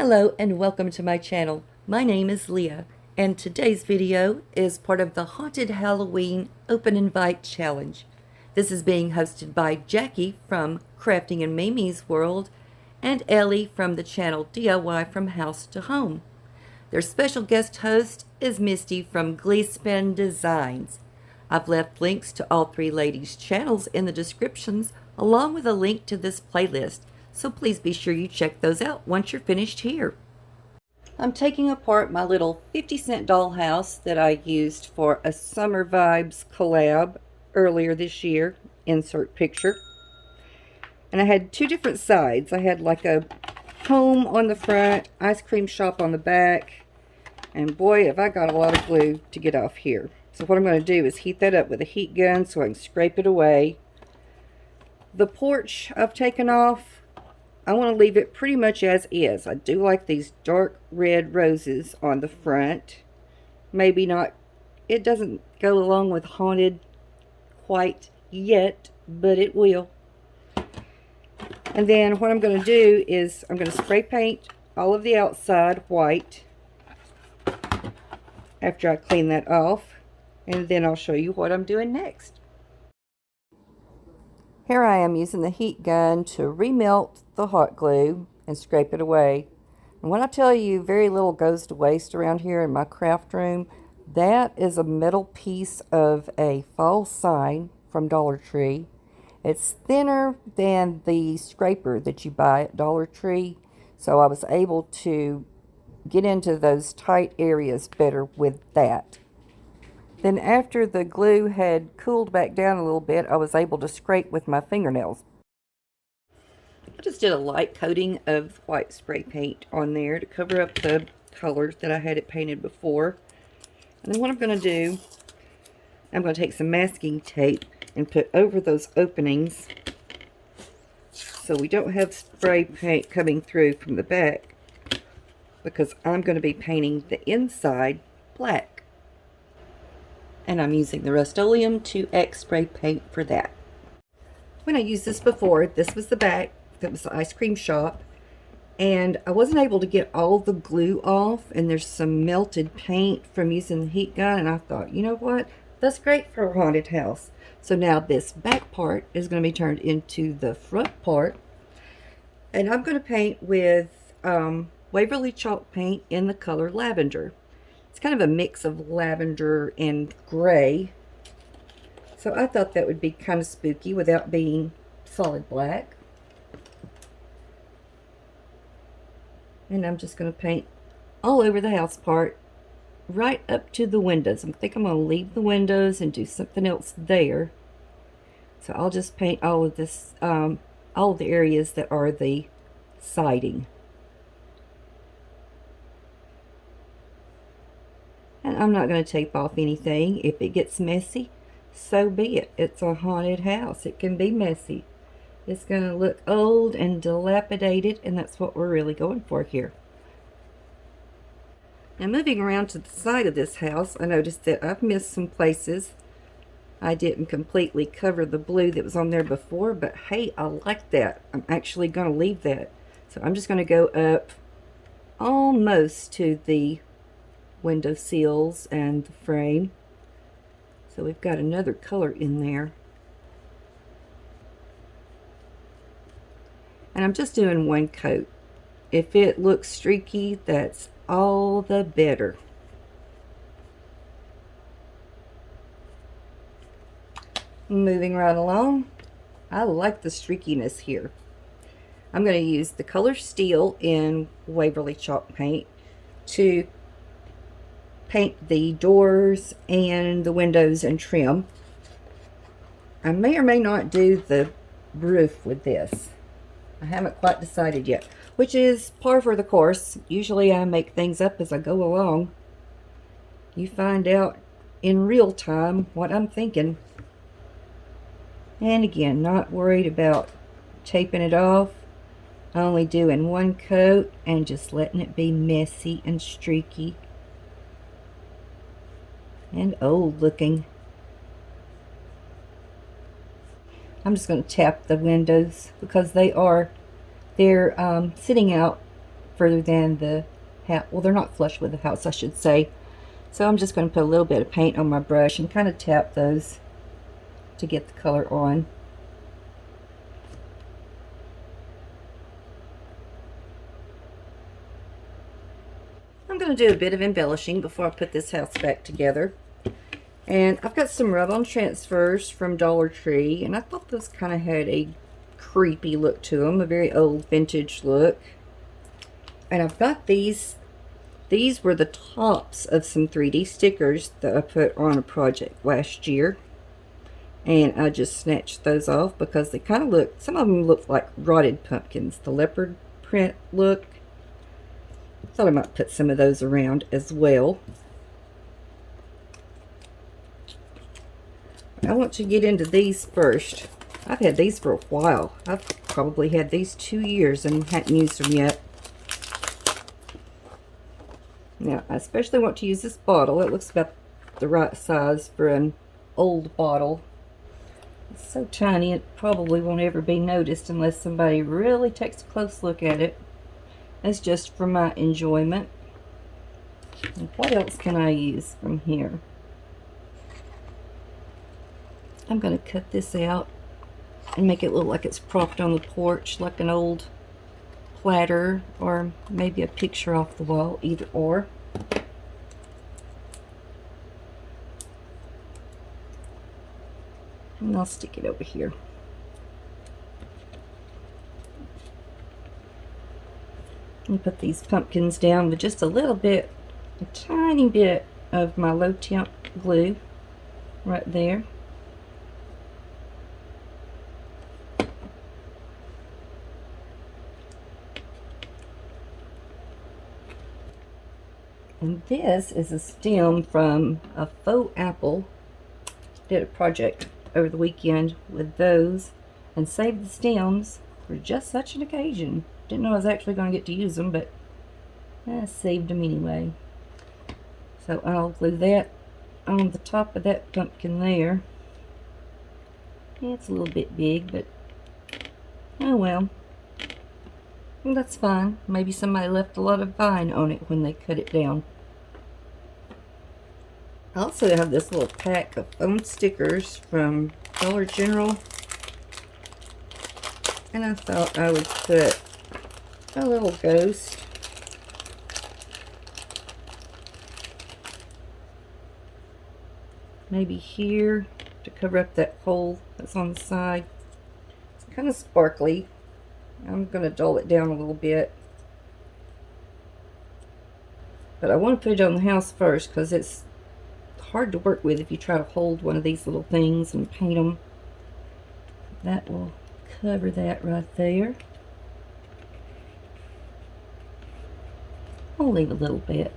Hello and welcome to my channel. My name is Leah and today's video is part of the Haunted Halloween Open Invite Challenge. This is being hosted by Jackie from Crafting in Mimi's World and Ellie from the channel DIY from House to Home. Their special guest host is Misty from GLEESPEN Designs. I've left links to all three ladies' channels in the descriptions along with a link to this playlist. So please be sure you check those out once you're finished here. I'm taking apart my little 50-cent dollhouse that I used for a Summer Vibes collab earlier this year. Insert picture. And I had two different sides. I had like a home on the front, ice cream shop on the back. And boy, have I got a lot of glue to get off here. So what I'm going to do is heat that up with a heat gun so I can scrape it away. The porch I've taken off. I want to leave it pretty much as is. I do like these dark red roses on the front. Maybe not, it doesn't go along with haunted quite yet, but it will. And then what I'm going to do is I'm going to spray paint all of the outside white after I clean that off. And then I'll show you what I'm doing next. Here I am using the heat gun to remelt the hot glue and scrape it away. And when I tell you very little goes to waste around here in my craft room, that is a metal piece of a fall sign from Dollar Tree. It's thinner than the scraper that you buy at Dollar Tree, so I was able to get into those tight areas better with that. Then after the glue had cooled back down a little bit, I was able to scrape with my fingernails. I just did a light coating of white spray paint on there to cover up the colors that I had it painted before. And then what I'm going to do, I'm going to take some masking tape and put over those openings so we don't have spray paint coming through from the back, because I'm going to be painting the inside black. And I'm using the Rust-Oleum 2X spray paint for that. When I used this before, this was the back, that was the ice cream shop, and I wasn't able to get all the glue off, and there's some melted paint from using the heat gun, and I thought, you know what, that's great for a haunted house. So now this back part is going to be turned into the front part, and I'm going to paint with Waverly chalk paint in the color lavender. It's kind of a mix of lavender and gray. So I thought that would be kind of spooky without being solid black. And I'm just going to paint all over the house part, right up to the windows. I think I'm going to leave the windows and do something else there. So I'll just paint all of this, all of the areas that are the siding. And I'm not going to tape off anything. If it gets messy, so be it. It's a haunted house. It can be messy. It's going to look old and dilapidated, and that's what we're really going for here. Now moving around to the side of this house, I noticed that I've missed some places. I didn't completely cover the blue that was on there before, but hey, I like that. I'm actually going to leave that. So I'm just going to go up almost to the window sills and the frame. So we've got another color in there. And I'm just doing one coat. If it looks streaky, that's all the better. Moving right along, I like the streakiness here. I'm going to use the color Steel in Waverly chalk paint to paint the doors and the windows and trim. I may or may not do the roof with this. I haven't quite decided yet, which is par for the course. Usually I make things up as I go along. You find out in real time what I'm thinking. And again, not worried about taping it off. Only doing one coat and just letting it be messy and streaky and old looking. I'm just going to tap the windows because they're sitting out further than the house. Well, they're not flush with the house, I should say. So I'm just going to put a little bit of paint on my brush and kind of tap those to get the color on. I'm going to do a bit of embellishing before I put this house back together. And I've got some rub-on transfers from Dollar Tree, and I thought those kind of had a creepy look to them, a very old vintage look. And I've got these. These were the tops of some 3D stickers that I put on a project last year. And I just snatched those off because they kind of look, some of them look like rotted pumpkins, the leopard print look. Thought I might put some of those around as well. I want to get into these first. I've had these for a while. I've probably had these 2 years and hadn't used them yet. Now, I especially want to use this bottle. It looks about the right size for an old bottle. It's so tiny it probably won't ever be noticed unless somebody really takes a close look at it. That's just for my enjoyment. And what else can I use from here? I'm going to cut this out and make it look like it's propped on the porch, like an old platter or maybe a picture off the wall, either or. And I'll stick it over here. And put these pumpkins down with just a little bit, a tiny bit of my low temp glue right there. And this is a stem from a faux apple. Did a project over the weekend with those and saved the stems for just such an occasion. Didn't know I was actually going to get to use them, but I saved them anyway. So I'll glue that on the top of that pumpkin there. Yeah, it's a little bit big, but oh well. That's fine. Maybe somebody left a lot of vine on it when they cut it down. I also have this little pack of foam stickers from Dollar General. And I thought I would put a little ghost. Maybe here to cover up that hole that's on the side. It's kind of sparkly. I'm going to dull it down a little bit. But I want to put it on the house first because it's hard to work with if you try to hold one of these little things and paint them. That will cover that right there. I'll leave a little bit.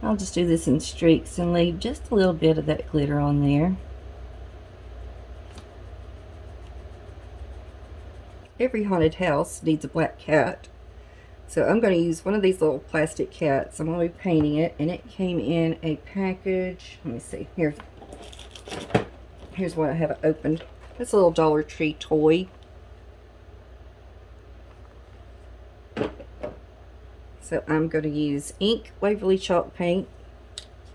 I'll just do this in streaks and leave just a little bit of that glitter on there. Every haunted house needs a black cat. So I'm going to use one of these little plastic cats. I'm going to be painting it, and it came in a package. Let me see. Here's what I have opened. It's a little Dollar Tree toy. So I'm going to use ink Waverly chalk paint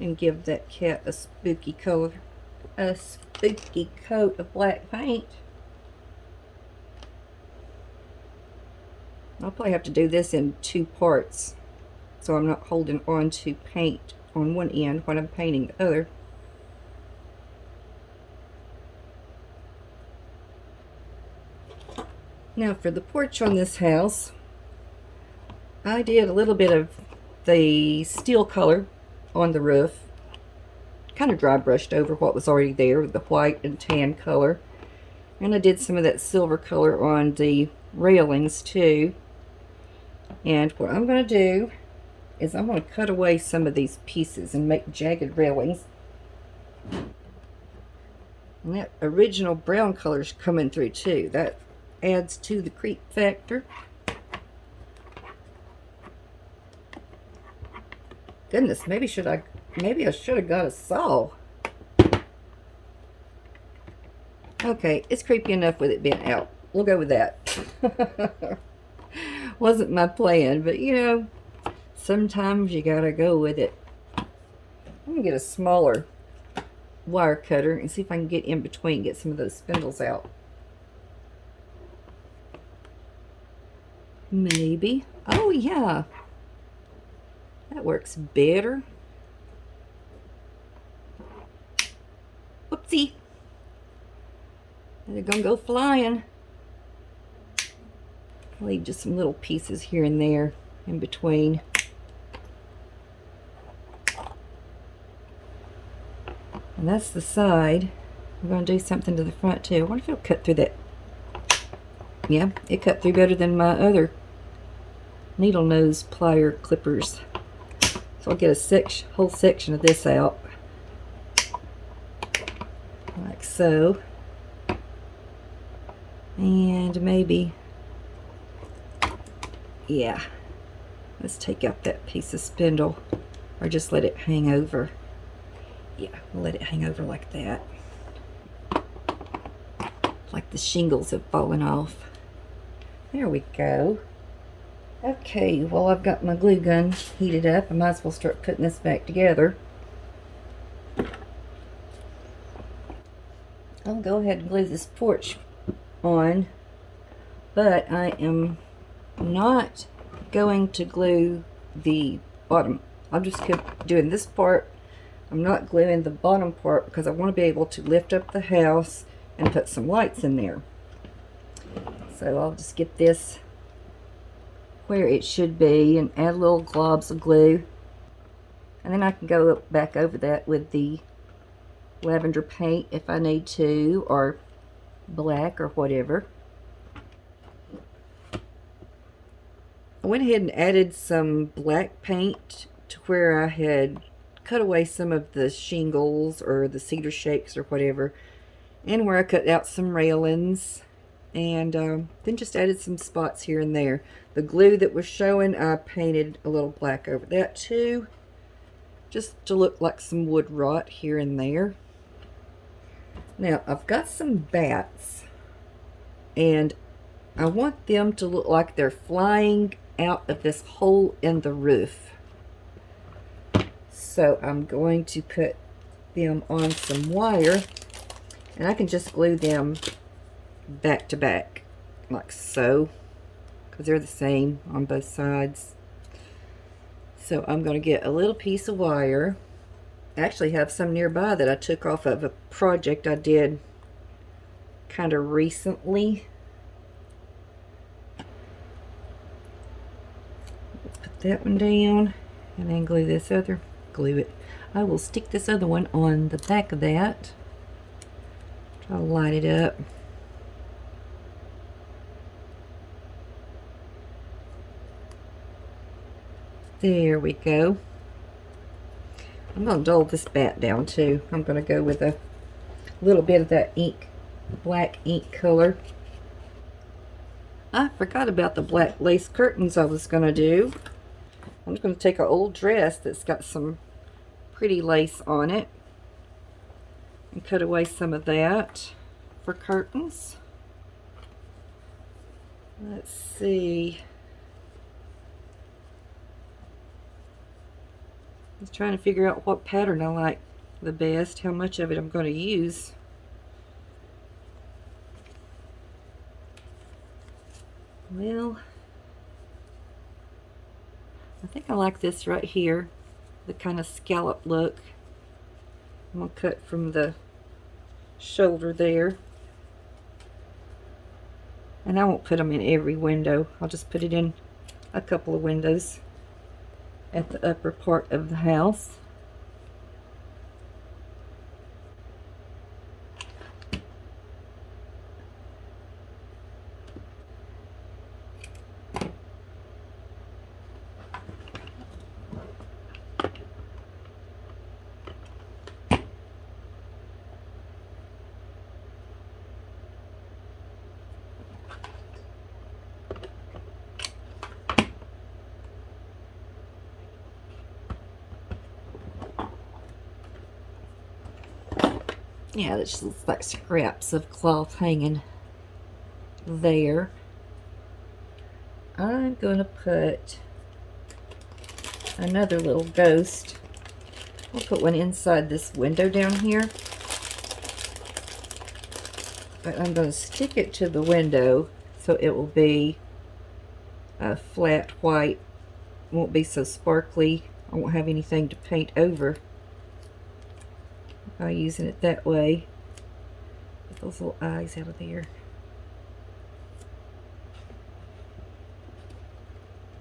and give that cat a spooky color, a spooky coat of black paint. I'll probably have to do this in 2 parts so I'm not holding on to paint on one end when I'm painting the other. Now for the porch on this house, I did a little bit of the steel color on the roof. Kind of dry brushed over what was already there with the white and tan color. And I did some of that silver color on the railings too. And what I'm going to do is I'm going to cut away some of these pieces and make jagged railings. And that original brown color's coming through too. That adds to the creep factor. Goodness, maybe I should have got a saw. Okay, it's creepy enough with it being out. We'll go with that. Wasn't my plan, but you know, sometimes you gotta go with it. I'm gonna get a smaller wire cutter and see if I can get in between, get some of those spindles out. Maybe. Oh yeah, that works better. Whoopsie. They're gonna go flying. Leave just some little pieces here and there in between. And that's the side. We're going to do something to the front too. I wonder if it'll cut through that. Yeah, it cut through better than my other needle nose plier clippers. So I'll get a whole section of this out. Like so. And maybe, yeah, let's take out that piece of spindle, or just let it hang over. Yeah, we'll let it hang over like that. Like the shingles have fallen off. There we go. Okay, well, I've got my glue gun heated up. I might as well start putting this back together. I'll go ahead and glue this porch on, but I am not going to glue the bottom. I'm just doing this part. I'm not gluing the bottom part because I want to be able to lift up the house and put some lights in there. So I'll just get this where it should be and add little globs of glue, and then I can go back over that with the lavender paint if I need to, or black or whatever. I went ahead and added some black paint to where I had cut away some of the shingles or the cedar shakes or whatever, and where I cut out some railings, and then just added some spots here and there. The glue that was showing, I painted a little black over that too, just to look like some wood rot here and there. Now I've got some bats, and I want them to look like they're flying out of this hole in the roof. So I'm going to put them on some wire, and I can just glue them back to back like so, because they're the same on both sides. So I'm going to get a little piece of wire. I actually have some nearby that I took off of a project I did kind of recently. Put that one down, and then glue this other, I will stick this other one on the back of that. Try to light it up. There we go. I'm going to dull this bat down too. I'm going to go with a little bit of that black ink color. I forgot about the black lace curtains I was going to do. I'm just going to take an old dress that's got some pretty lace on it and cut away some of that for curtains. Let's see. I was trying to figure out what pattern I like the best, how much of it I'm going to use. Well, I think I like this right here, the kind of scallop look. I'm going to cut from the shoulder there. And I won't put them in every window. I'll just put it in a couple of windows at the upper part of the house. Yeah, that just looks like scraps of cloth hanging there. I'm going to put another little ghost. I'll put one inside this window down here. But I'm going to stick it to the window so it will be a flat white. It won't be so sparkly. I won't have anything to paint over by using it that way. Get those little eyes out of there.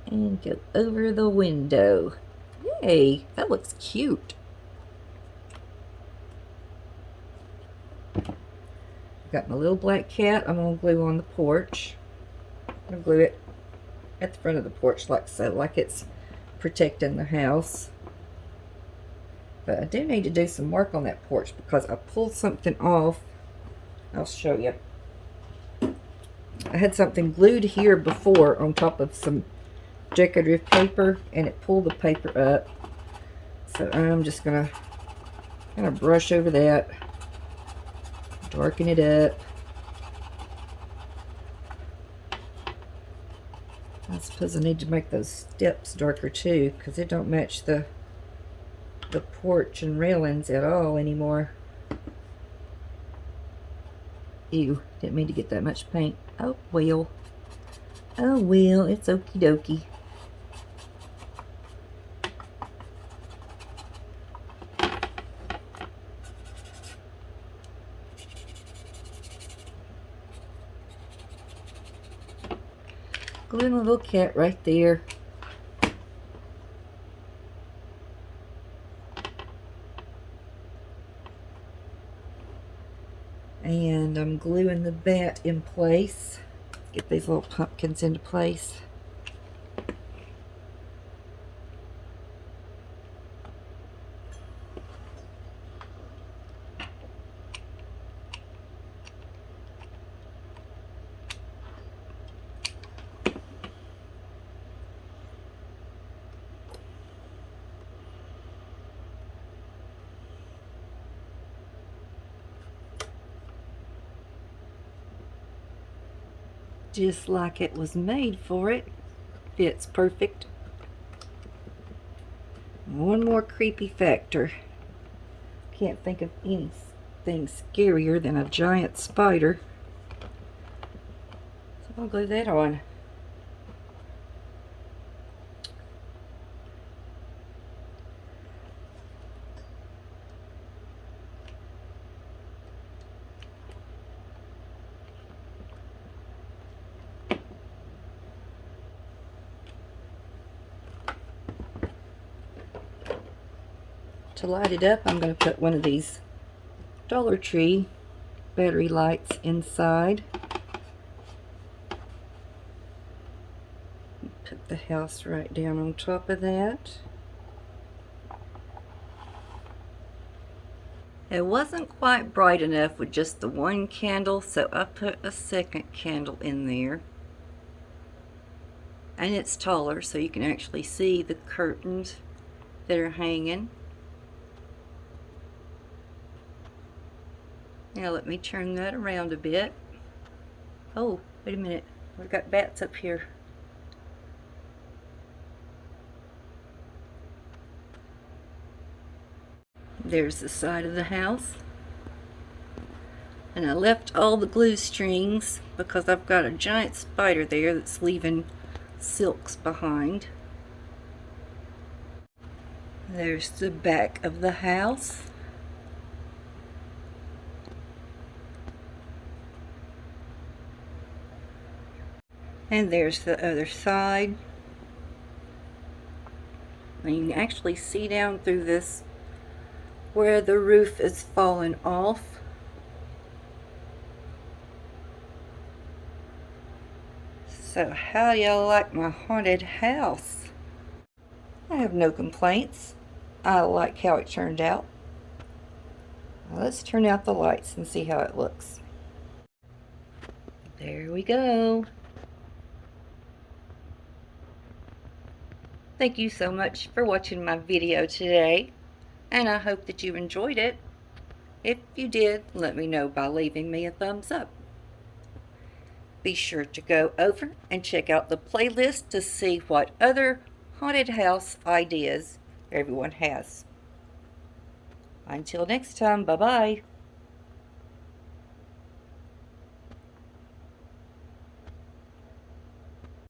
And go over the window. Yay, that looks cute. Got my little black cat. I'm going to glue on the porch. I'm going to glue it at the front of the porch like so, like it's protecting the house. But I do need to do some work on that porch because I pulled something off. I'll show you. I had something glued here before on top of some decorative paper, and it pulled the paper up. So I'm just going to kind of brush over that. Darken it up. I suppose I need to make those steps darker too, because they don't match the porch and railings at all anymore. Ew, didn't mean to get that much paint. Oh well. Oh well, it's okie dokie. Gluing a little cat right there. And I'm gluing the bat in place. Get these little pumpkins into place. Just like it was made for it. Fits perfect. One more creepy factor. Can't think of anything scarier than a giant spider. So I'll glue that on. To light it up, I'm going to put one of these Dollar Tree battery lights inside. Put the house right down on top of that. It wasn't quite bright enough with just the one candle, so I put a second candle in there. And it's taller, so you can actually see the curtains that are hanging. Now let me turn that around a bit. Oh, wait a minute. We've got bats up here. There's the side of the house. And I left all the glue strings because I've got a giant spider there that's leaving silks behind. There's the back of the house. And there's the other side. And you can actually see down through this where the roof is falling off. So how y'all like my haunted house? I have no complaints. I like how it turned out. Now let's turn out the lights and see how it looks. There we go. Thank you so much for watching my video today, and I hope that you enjoyed it. If you did, let me know by leaving me a thumbs up. be sure to go over and check out the playlist to see what other haunted house ideas everyone has. Until next time, bye-bye.